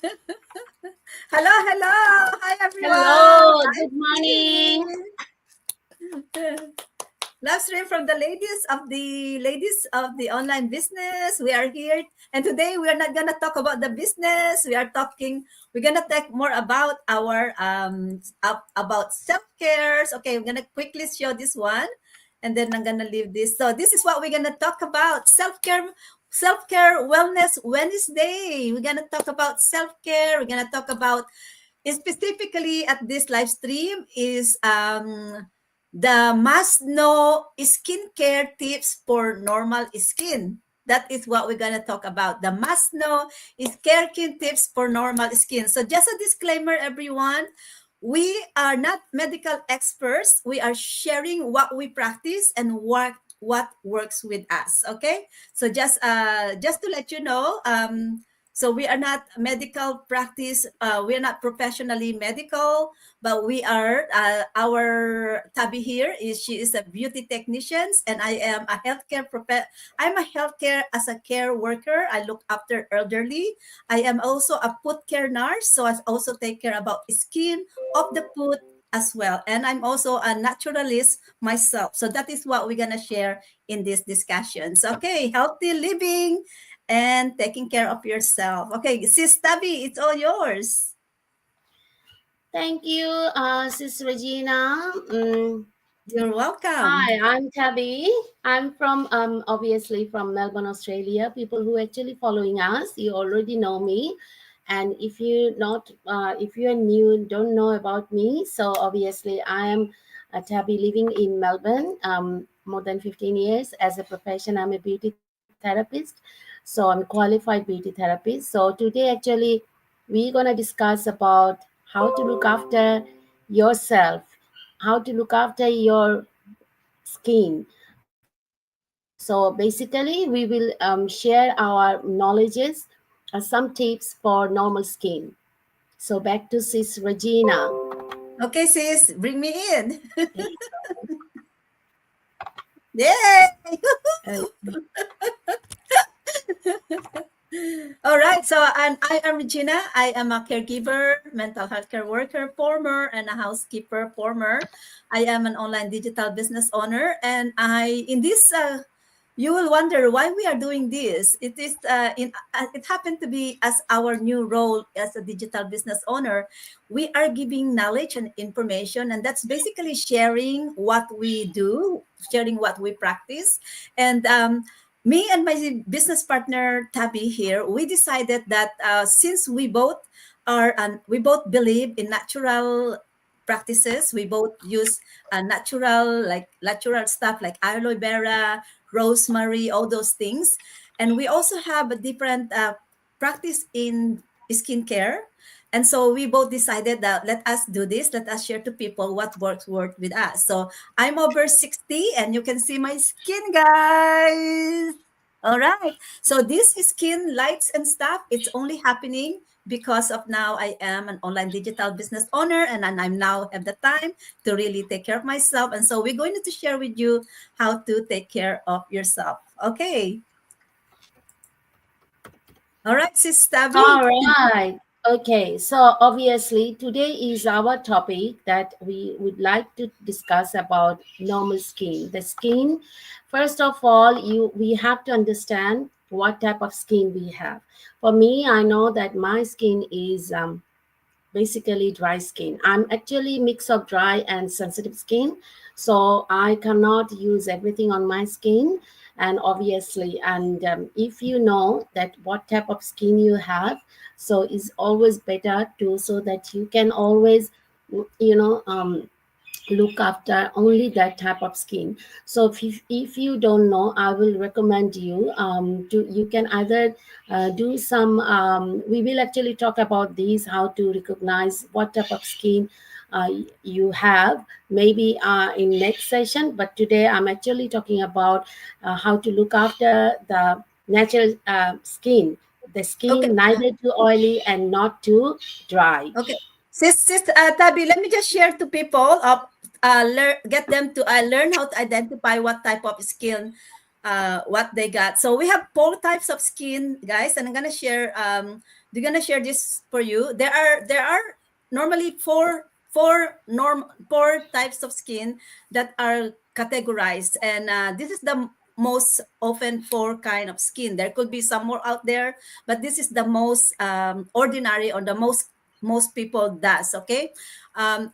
Hello, hello. Hi, everyone. Hello, I'm good morning. live stream from the ladies of the online business. We are here, and today we are not gonna talk about the business. We're gonna talk more about our about self cares. Okay, we're gonna quickly show this one, and then I'm gonna leave this. So this is what we're gonna talk about: self care wellness Wednesday. We're gonna talk about self care. We're gonna talk about specifically at this live stream is the must know skincare tips for normal skin. That is what we're going to talk about. The must know skincare tips for normal skin. So just a disclaimer, everyone. We are not medical experts. We are sharing what we practice and what works with us. Okay. So just to let you know, so we are not medical practice. We are not professionally medical, but we are. Our Tabi here is she is a beauty technician, and I am a I'm a healthcare as a care worker. I look after elderly. I am also a foot care nurse, so I also take care about skin of the foot as well. And I'm also a naturalist myself. So that is what we're gonna share in these discussions. Okay, healthy living and taking care of yourself. Okay, Sis Tabi, it's all yours. Thank you, Sis Regina. You're welcome. Hi, I'm Tabby. I'm from obviously from Melbourne, Australia. People who actually following us, you already know me, and if you're new, don't know about me. So obviously, I am Tabby living in Melbourne. More than 15 years as a profession. I'm a beauty therapist, so I'm qualified beauty therapist. So today, actually, we're gonna discuss about how to look after yourself, how to look after your skin. So basically, we will share our knowledges, some tips for normal skin. So back to Sis Regina. Okay, sis, bring me in. There you Yay! go. All right. So, and I am Regina. I am a caregiver, mental health care worker, former, and a housekeeper, former. I am an online digital business owner, and in this, you will wonder why we are doing this. It is it happened to be as our new role as a digital business owner. We are giving knowledge and information, and that's basically sharing what we do, sharing what we practice, and me and my business partner Tabby here, we decided that since we both believe in natural practices, we both use natural stuff like aloe vera, rosemary, all those things, and we also have a different practice in skincare. And so we both decided that let us do this, let us share to people what work with us. So I'm over 60 and you can see my skin, guys. All right. So this skin lights and stuff, it's only happening because of now I am an online digital business owner and I'm now have the time to really take care of myself. And so we're going to share with you how to take care of yourself. Okay. All right, Sis Tabby. All right. Okay, so obviously today is our topic that we would like to discuss about normal skin. The skin, first of all, you we have to understand what type of skin we have. For me, I know that my skin is basically dry skin. I'm actually mix of dry and sensitive skin, so I cannot use everything on my skin. And obviously, and if you know that what type of skin you have, so it's always better to so that you can always you know look after only that type of skin. So if you don't know, I will recommend you to you can either do some we will actually talk about these, how to recognize what type of skin you have, maybe in next session. But today I'm actually talking about how to look after the natural skin, the Okay. skin neither too oily and not too dry. Okay. Sis Tabi, let me just share to people get them to learn how to identify what type of skin what they got. So we have four types of skin, guys, and I'm gonna share they're gonna share this for you. There are normally four types of skin that are categorized, and this is the most often four kind of skin. There could be some more out there, but this is the most ordinary, or the most people does. Okay,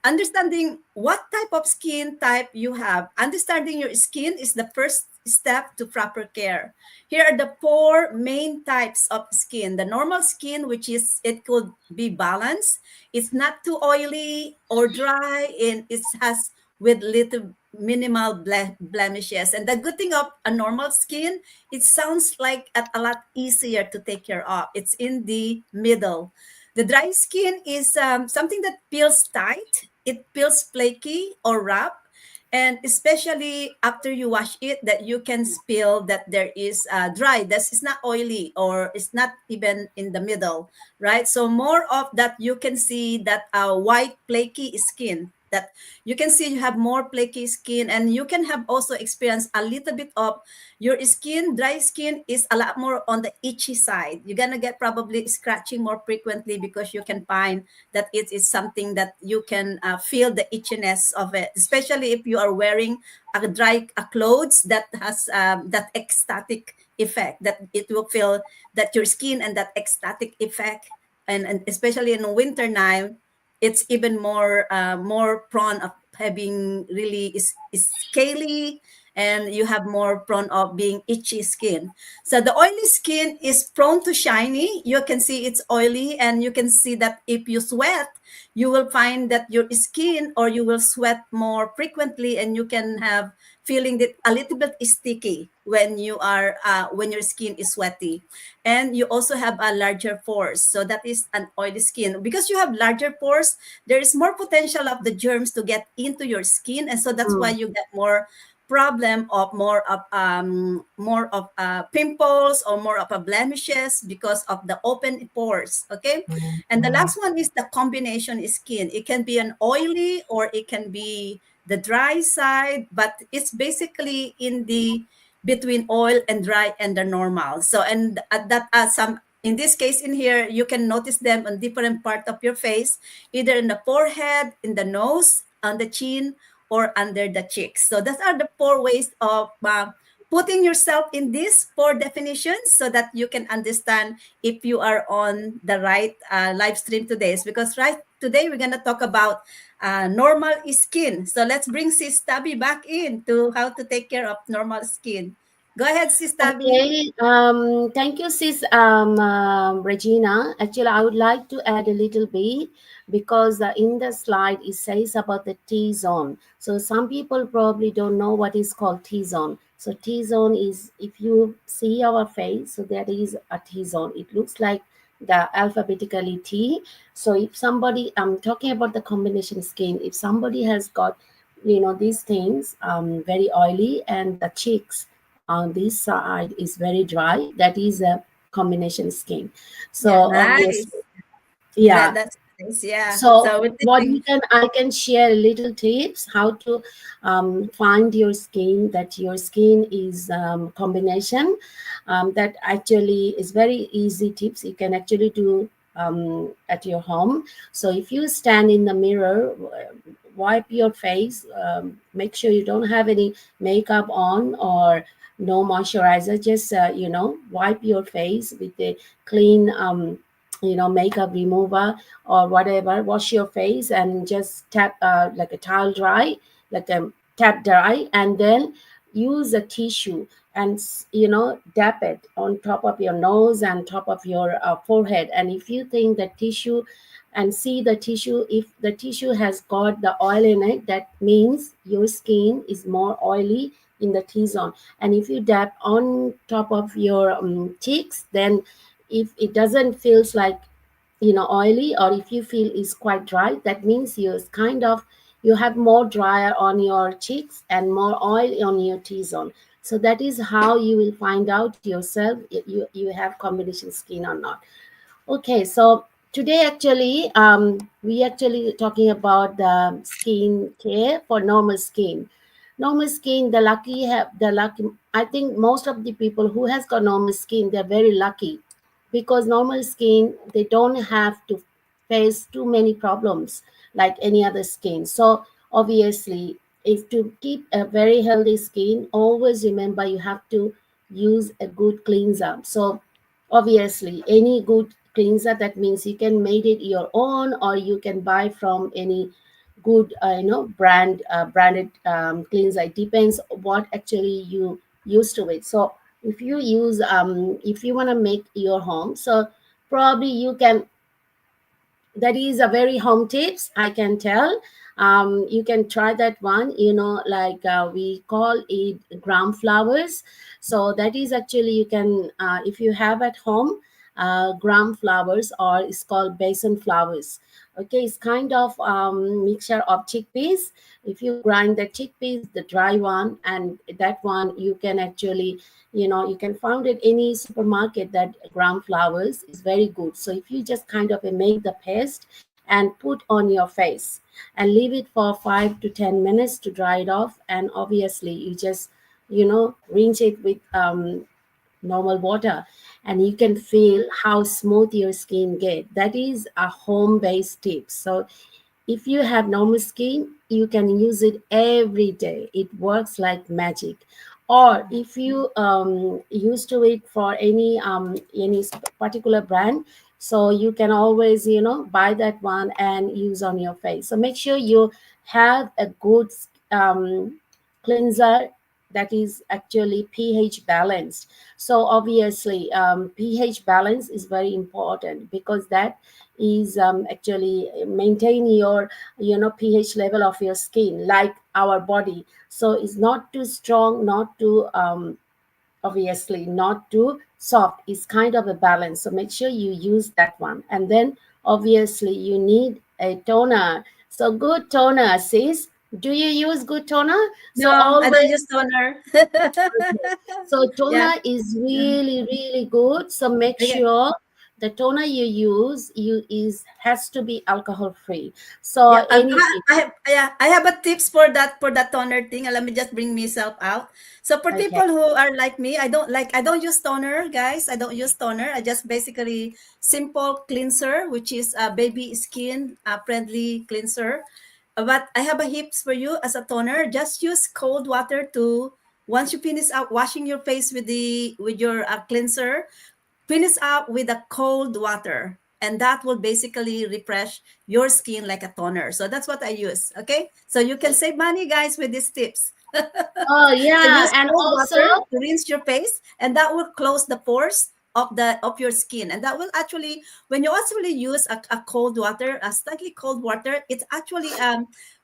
understanding what type of skin type you have. Understanding your skin is the first step to proper care. Here are the four main types of skin. The normal skin, which is, it could be balanced. It's not too oily or dry, and it has with little minimal blemishes. And the good thing of a normal skin, it sounds like a lot easier to take care of. It's in the middle. The dry skin is something that feels tight. It feels flaky or rough, and especially after you wash it, that you can feel that there is dry, that is not oily, or it's not even in the middle, right? So more of that, you can see that white flaky skin, that you can see you have more flaky skin, and you can have also experienced a little bit of your skin. Dry skin is a lot more on the itchy side. You're gonna get probably scratching more frequently, because you can find that it is something that you can feel the itchiness of it, especially if you are wearing a clothes that has that ecstatic effect, that it will feel that your skin and that ecstatic effect. And especially in the winter now, it's even more prone of having really is scaly, and you have more prone of being itchy skin. So the oily skin is prone to shiny. You can see it's oily, and you can see that if you sweat, you will find that your skin, or you will sweat more frequently, and you can have feeling that a little bit sticky when you are when your skin is sweaty. And you also have a larger pores, so that is an oily skin. Because you have larger pores, there is more potential of the germs to get into your skin, and so that's why Mm, you get more problem of more of pimples, or more of a blemishes, because of the open pores. Okay, mm, and the mm, last one is the combination skin. It can be an oily, or it can be the dry side, but it's basically in the between oil and dry and the normal. So, and at that some, in this case in here, you can notice them on different part of your face, either in the forehead, in the nose, on the chin, or under the cheeks. So that are the four ways of putting yourself in these four definitions, so that you can understand if you are on the right live stream today. Because right today we're going to talk about normal skin. So let's bring Sis Tabby back in to how to take care of normal skin. Go ahead, Sis Tabby. Okay, thank you, sis, Regina. Actually, I would like to add a little bit because in the slide it says about the T zone. So some people probably don't know what is called T zone. So T zone is, if you see our face, so there is a T zone. It looks like the alphabetically T. So if somebody, I'm talking about the combination skin. If somebody has got, these things, very oily, and the cheeks on this side is very dry, that is a combination skin. So Yeah, obviously, nice. yeah. That's nice. Yeah. So So with this what thing, I can share little tips how to find your skin, that your skin is combination. That actually is very easy tips you can actually do at your home. So if you stand in the mirror, wipe your face, make sure you don't have any makeup on or no moisturizer, just wipe your face with a clean makeup remover or whatever. Wash your face and just tap like a towel dry, like a tap dry, and then use a tissue and dab it on top of your nose and top of your forehead. And if you think the tissue and see the tissue, if the tissue has got the oil in it, that means your skin is more oily in the T-zone. And if you dab on top of your cheeks, then if it doesn't feels like oily, or if you feel is quite dry, that means you have more drier on your cheeks and more oil on your T-zone. So that is how you will find out yourself if you have combination skin or not. Okay, so today actually we actually talking about the skin care for normal skin. Normal skin, the lucky, I think most of the people who has got normal skin, they're very lucky because normal skin, they don't have to face too many problems like any other skin. So obviously, if to keep a very healthy skin, always remember you have to use a good cleanser. So obviously, any good cleanser, that means you can make it your own, or you can buy from any good branded cleanser. It depends what actually you use to it. So if you want to make your home, so probably you can, that is a very home tips, I can tell. You can try that one, like we call it gram flowers. So that is actually, you can, if you have at home, gram flowers, or it's called basin flowers. Okay, it's kind of mixture of chickpeas. If you grind the chickpeas, the dry one, and that one you can actually, you can find it any supermarket, that gram flowers is very good. So if you just kind of make the paste and put on your face and leave it for 5 to 10 minutes to dry it off, and obviously you just, rinse it with normal water, and you can feel how smooth your skin get. That is a home based tip. So if you have normal skin, you can use it every day. It works like magic. Or if you used to it for any particular brand, so you can always, buy that one and use on your face. So make sure you have a good cleanser that is actually pH balanced. So obviously, pH balance is very important, because that is actually maintain your, pH level of your skin, like our body. So it's not too strong, not too obviously not too soft. It's kind of a balance. So make sure you use that one. And then obviously you need a toner. So good toner, sis. Do you use good toner? So No, I don't always. use toner. Okay. So Yeah. toner is Mm. really, really good. So make Okay. sure the toner you use you is has to be alcohol free. So Yeah, any. I have a tips for that toner thing. Let me just bring myself out. So for Okay. people who are like me, I don't use toner, guys. I don't use toner. I just basically simple cleanser, which is a baby skin friendly cleanser. But I have a tips for you as a toner. Just use cold water to once you finish out washing your face with the with your cleanser, finish up with a cold water, and that will basically refresh your skin like a toner. So that's what I use. Okay, so you can save money, guys, with these tips. Oh So yeah, use and cold also. water to rinse your face, and that will close the pores of your skin, and that will actually, when you actually use a cold water, a slightly cold water, it's actually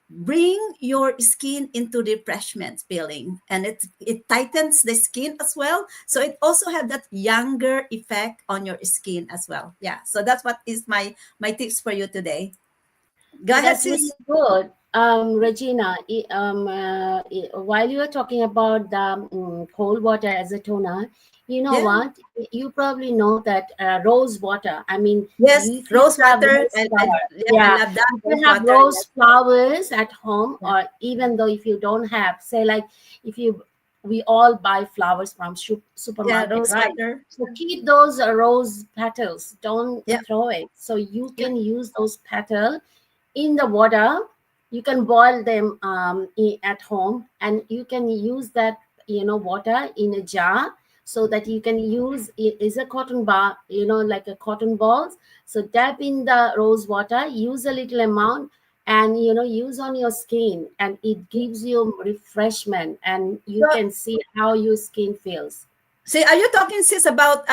bring your skin into refreshment feeling, and it tightens the skin as well, so it also have that younger effect on your skin as well. Yeah, so that's what is my tips for you today. Go ahead, That's really sis. good. Regina, while you were talking about the cold water as a toner, you know Yeah. what? You probably know that rose water. I mean, Yes, if you rose have water. rose I flower, Yeah, I yeah, love that if you rose have water. rose Yes. flowers at home, Yeah. or even though if you don't have, say, like, if you, we all buy flowers from Yeah, supermarket, rose right? water. So keep those rose petals. Don't Yeah. throw it. So you Yeah. can use those petals in the water. You can boil them at home, and you can use that, water in a jar, so that you can use it is a cotton bar, like a cotton balls. So dab in the rose water, use a little amount, and use on your skin, and it gives you refreshment, and you So, can see how your skin feels. see, are you talking, sis, about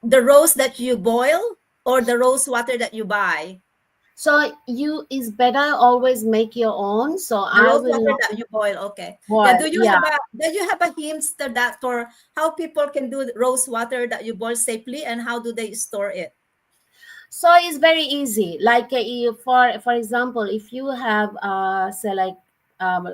the rose that you boil or the rose water that you buy? So you is better always make your own. So The I rose will water not that you boil. Okay. Yeah. boil. Yeah. Do you have a hints to that for how people can do the rose water that you boil safely, and how do they store it? So it's very easy. Like for example, if you have say like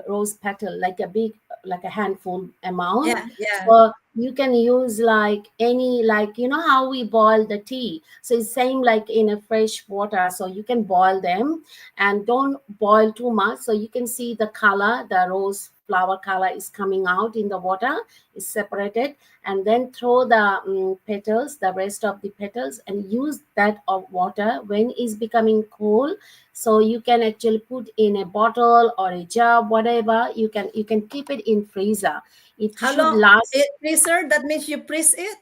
rose petal, like a big, like a handful amount, Yeah. Yeah. so you can use like any, like, how we boil the tea. So it's same like in a fresh water. So you can boil them, and don't boil too much. So you can see the color, the rose flower color is coming out in the water, is separated, and then throw the petals, the rest of the petals, and use that of water when it's becoming cool. So you can actually put in a bottle or a jar, whatever. You can keep it in freezer. It How should long last. it freezer? That means you freeze it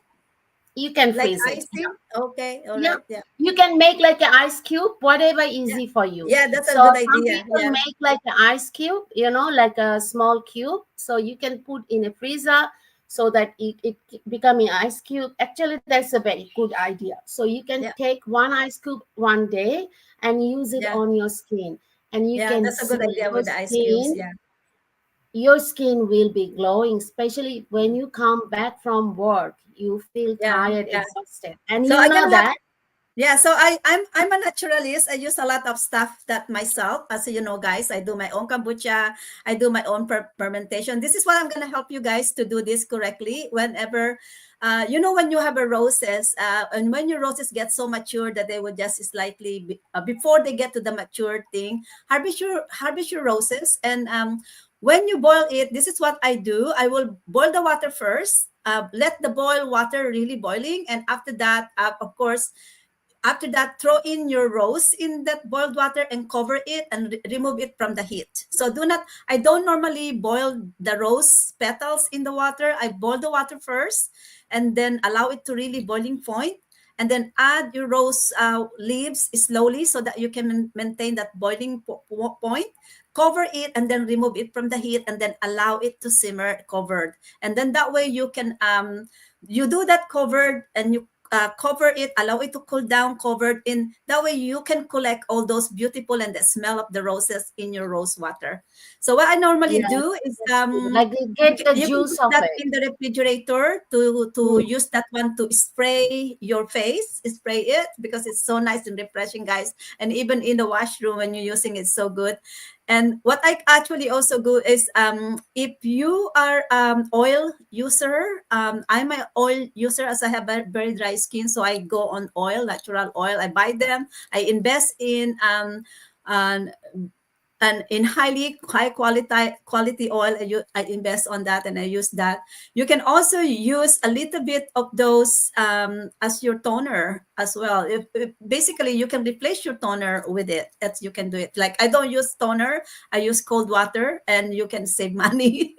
You can like freeze it. icing. Okay, all Yeah, right, yeah, you can make like an ice cube, whatever yeah, easy for you. yeah. That's a So good some idea. people Yeah, make like an ice cube, like a small cube, so you can put in a freezer so that it become an ice cube. Actually, that's a very good idea. So you can yeah, take one ice cube one day and use it yeah, on your skin, and you yeah. can That's a good see idea your with the ice cubes. skin Yeah, your skin will be glowing, especially when you come back from work. You feel yeah, tired, yeah. exhausted, and So you I know can have. that. Yeah, so I'm a naturalist. I use a lot of stuff that myself. As you know, guys, I do my own kombucha. I do my own fermentation. This is what I'm gonna help you guys to do this correctly. Whenever, when you have a roses, and when your roses get so mature that they would just slightly before they get to the mature thing, harvest your roses, and when you boil it, this is what I do. I will boil the water first. Let the boil water really boiling, and after that, of course, after that, throw in your rose in that boiled water and cover it and remove it from the heat. So I don't normally boil the rose petals in the water. I boil the water first and then allow it to really boiling point, and then add your rose leaves slowly so that you can maintain that boiling point. Cover it and then remove it from the heat and then allow it to simmer covered. And then that way you do that covered, and you cover it, allow it to cool down, covered in. That way you can collect all those beautiful and the smell of the roses in your rose water. So what I normally Yeah, do is that's true. Like you get the you can juice put of that it. in the refrigerator to Mm. use that one to spray your face, spray it because it's so nice and refreshing, guys. And even in the washroom when you're using it, so good. And what I actually also do is if you are oil user, I'm an oil user as I have very dry skin, so I go on oil, natural oil. I buy them. I invest in um, and in high quality oil. I invest on that and I use that. You can also use a little bit of those as your toner as well. If basically you can replace your toner with it. That's You can do it. Like, I don't use toner, I use cold water, and you can save money.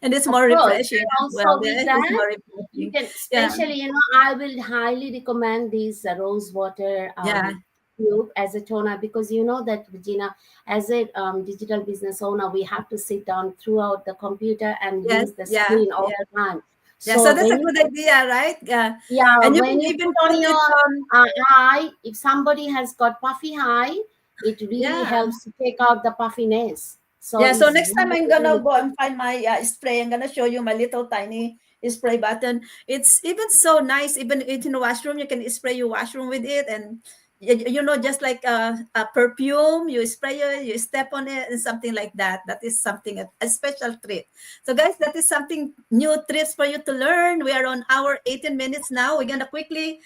And it's Of more course, refreshing and as well. also with Yeah, it's that, more you refreshing. can, Yeah, especially, I will highly recommend this rose water yeah, tube as a toner, because you know that, Regina, as a digital business owner, we have to sit down throughout the computer and yes, use the yeah, screen all yeah. the time. Yeah, so So that's a when you good idea, right? Yeah. yeah, And you when can you even put on put it your on. eye, if somebody has got puffy eye, it really Yeah. helps to take out the puffiness. So Yeah, so it's next time really, I'm gonna really go good. and find my spray. I'm gonna show you my little tiny spray button. It's even so nice. Even in the washroom, you can spray your washroom with it, and just like a perfume, you spray it, you step on it, and something like that. That is something a special treat. So, guys, that is something new tricks for you to learn. We are on our 18 minutes now. We're gonna quickly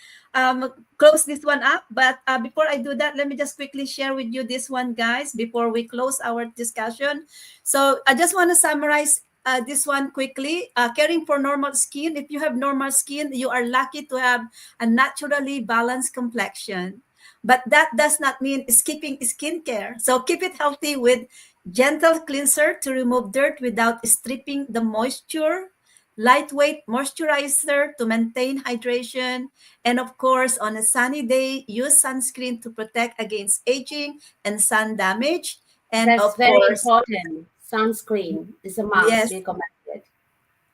close this one up. But before I do that, let me just quickly share with you this one, guys, before we close our discussion. So I just want to summarize this one quickly. Caring for normal skin. If you have normal skin, you are lucky to have a naturally balanced complexion. But that does not mean skipping skincare. So keep it healthy with gentle cleanser to remove dirt without stripping the moisture, lightweight moisturizer to maintain hydration, and of course, on a sunny day, use sunscreen to protect against aging and sun damage. And That's of very course, important. Sunscreen is a must, yes, recommended.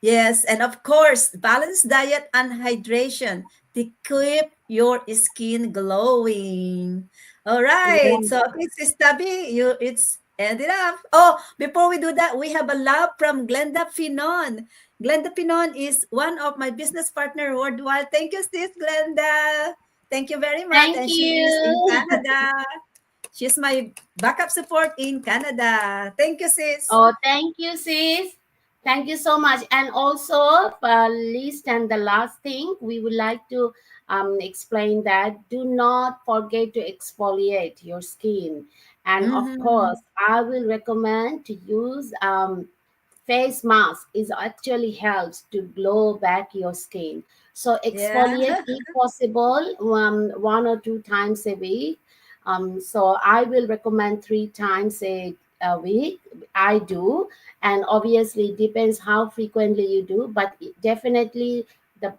yes, and of course, balanced diet and hydration to keep your skin glowing. All right. Yeah. So, okay, Sis Tabi, it's ended up. Oh, before we do that, we have a love from Glenda Finon. Glenda Finon is one of my business partner worldwide. Thank you, Sis Glenda. Thank you very much. Thank And she is in you. Canada. She's my backup support in Canada. Thank you, Sis. Oh, thank you, sis. Thank you so much. And also, least and the last thing, we would like to explain that do not forget to exfoliate your skin. And of Mm-hmm. course, I will recommend to use face mask is actually helps to glow back your skin. So Yeah. exfoliate if possible, 1 or 2 times a week. So I will recommend 3 times a week. I do, and obviously it depends how frequently you do, but definitely the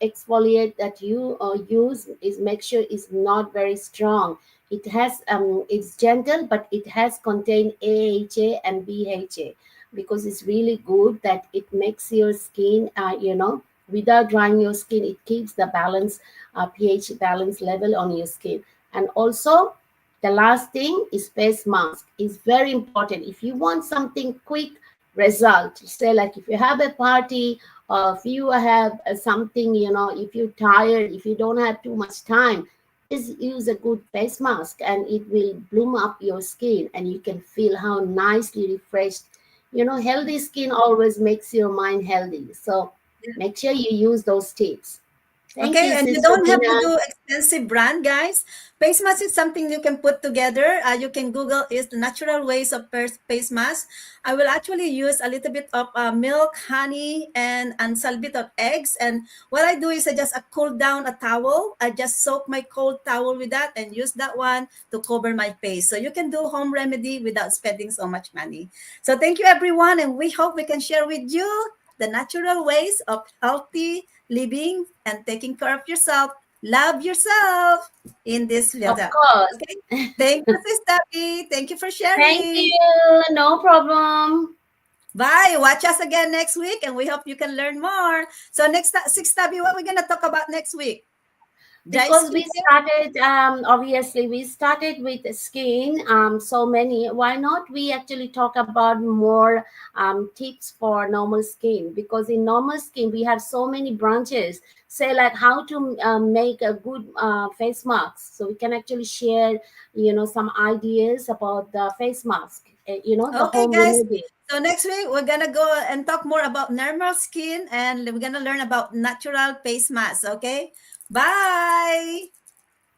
exfoliate that you use is make sure is not very strong. It has it's gentle, but it has contained AHA and BHA, because it's really good that it makes your skin, without drying your skin, it keeps the balance, pH balance level on your skin. And also, the last thing is face mask is very important. If you want something quick result, say like if you have a party, or if you have something, if you're tired, if you don't have too much time, just use a good face mask and it will bloom up your skin and you can feel how nicely refreshed. Healthy skin always makes your mind healthy. So make sure you use those tips. Thank Okay, you, and you Sister don't have to Tina. do expensive brand, guys. Face mask is something you can put together. You can Google is the natural ways of face mask. I will actually use a little bit of milk, honey, and a bit of eggs. And what I do is I just cool down a towel. I just soak my cold towel with that and use that one to cover my face. So you can do home remedy without spending so much money. So thank you, everyone, and we hope we can share with you the natural ways of healthy living and taking care of yourself. Love yourself in this Of video. course. Okay. Thank you, Sister B. Thank you for Thank sharing. you. No problem. Bye. Watch us again next week, and we hope you can learn more. So next, Six Tabby, what are we gonna talk about next week? Dry Because we skincare. started, obviously we started with the skin, so many, why not we actually talk about more tips for normal skin, because in normal skin we have so many branches, say like how to make a good face mask. So we can actually share, some ideas about the face mask, the Okay, home guys. remedy. So next week we're gonna go and talk more about normal skin, and we're gonna learn about natural face masks. Okay. Bye.